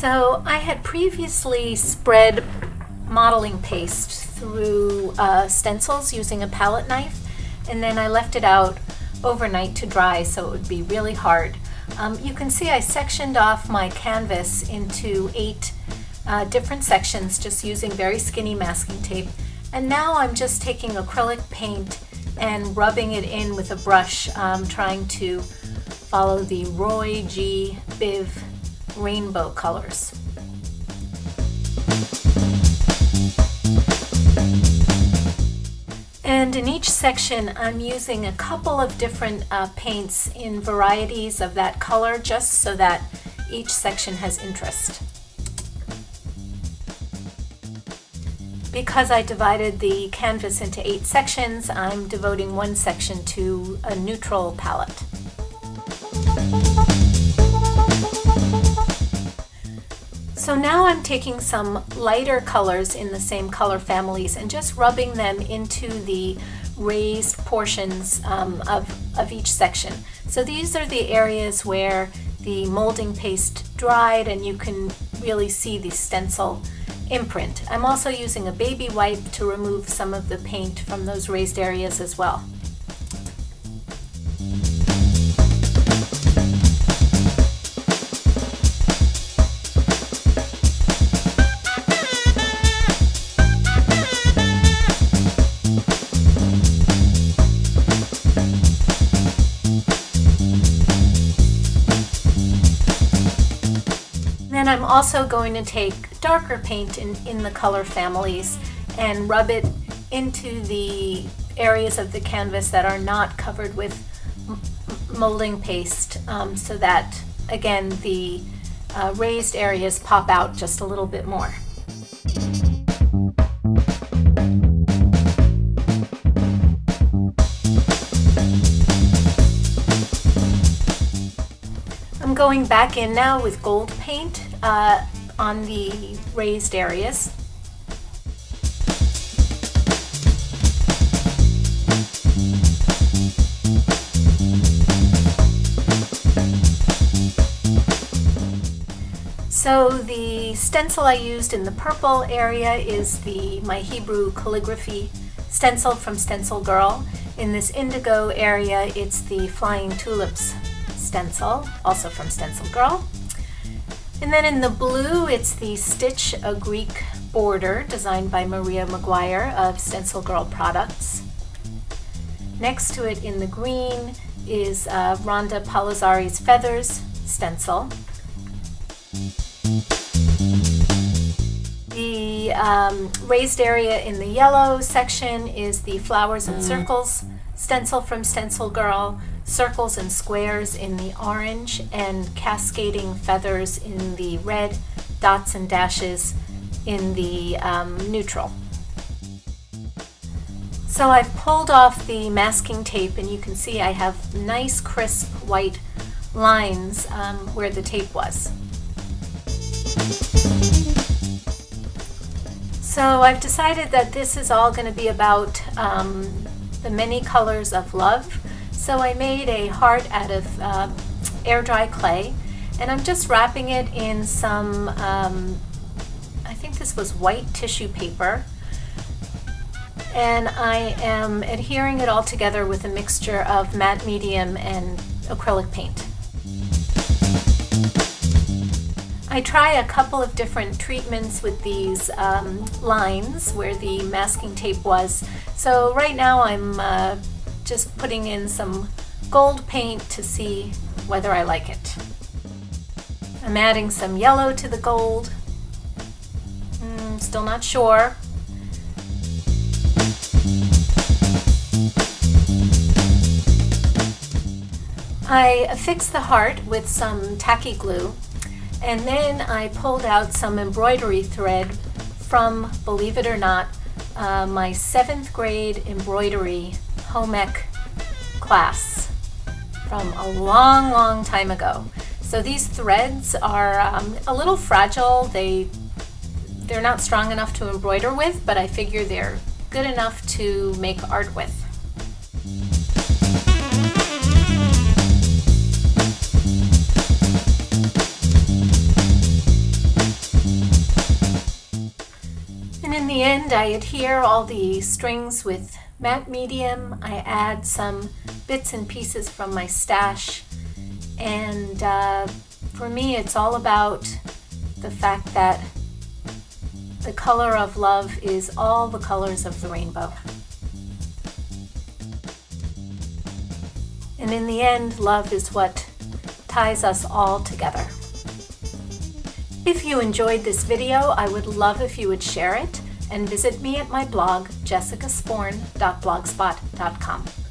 So I had previously spread modeling paste through stencils using a palette knife, and then I left it out overnight to dry so it would be really hard. You can see I sectioned off my canvas into 8 different sections just using very skinny masking tape, and now I'm just taking acrylic paint and rubbing it in with a brush, trying to follow the Roy G. Biv rainbow colors. And in each section I'm using a couple of different paints in varieties of that color just so that each section has interest. Because I divided the canvas into 8 sections, I'm devoting one section to a neutral palette. So now I'm taking some lighter colors in the same color families and just rubbing them into the raised portions of each section. So these are the areas where the molding paste dried and you can really see the stencil imprint. I'm also using a baby wipe to remove some of the paint from those raised areas as well. Then I'm also going to take darker paint in the color families and rub it into the areas of the canvas that are not covered with molding paste, so that again the raised areas pop out just a little bit more. I'm going back in now with gold paint on the raised areas. So the stencil I used in the purple area is my Hebrew calligraphy stencil from Stencil Girl. In this indigo area, it's the Flying Tulips stencil, also from Stencil Girl. And then in the blue, it's the Stitch a Greek border designed by Maria McGuire of Stencil Girl Products. Next to it in the green is Ronda Palazzari's Feathers stencil. The raised area in the yellow section is the Flowers and Circles stencil from Stencil Girl, circles and squares in the orange, and cascading feathers in the red, dots and dashes in the neutral. So I've pulled off the masking tape and you can see I have nice crisp white lines where the tape was. So I've decided that this is all going to be about the many colors of love. So I made a heart out of air dry clay, and I'm just wrapping it in some, I think this was white tissue paper, and I am adhering it all together with a mixture of matte medium and acrylic paint. I try a couple of different treatments with these lines where the masking tape was. So right now I'm just putting in some gold paint to see whether I like it. I'm adding some yellow to the gold. Still not sure. I affixed the heart with some tacky glue, and then I pulled out some embroidery thread from, believe it or not, my 7th grade embroidery home ec class from a long, long time ago. So these threads are a little fragile. They're not strong enough to embroider with, but I figure they're good enough to make art with. end, I adhere all the strings with matte medium. I add some bits and pieces from my stash, and for me it's all about the fact that the color of love is all the colors of the rainbow. And in the end, love is what ties us all together. If you enjoyed this video, I would love if you would share it and visit me at my blog, jessicasporn.blogspot.com.